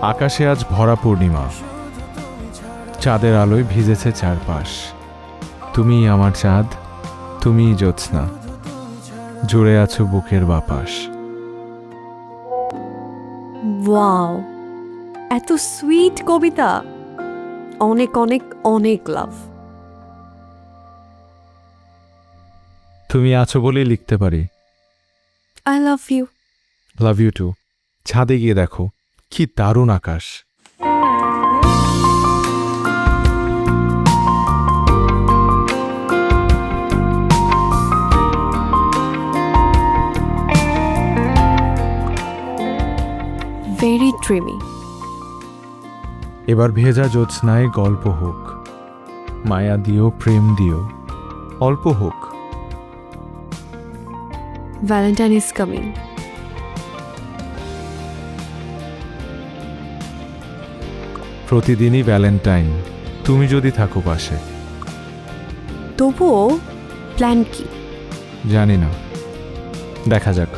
আকাশে আজ ভরা পূর্ণিমা, চাঁদের আলোয় ভিজেছে চারপাশ। তুমিই আমার চাঁদ, তুমিই জ্যোৎস্না, জুড়ে আছো বুকের বাপাস। ওয়াও, এত সুইট কবিতা। অনেক অনেক অনেক লাভ। তুমি আছো বলেই লিখতে পারি। I love you. Love you too. ছাদে গিয়ে দেখো, কি দারুণ আকাশ। Very dreamy. এবার ভেজা জ্যোৎস্নায় গল্প হোক, মায়া দিও, প্রেম দিও, অল্প হোক। Valentine is coming. প্রতিদিনই ভ্যালেন্টাইন, তুমি যদি থাকো পাশে। তবুও প্ল্যান কি? জানি না, দেখা যাক।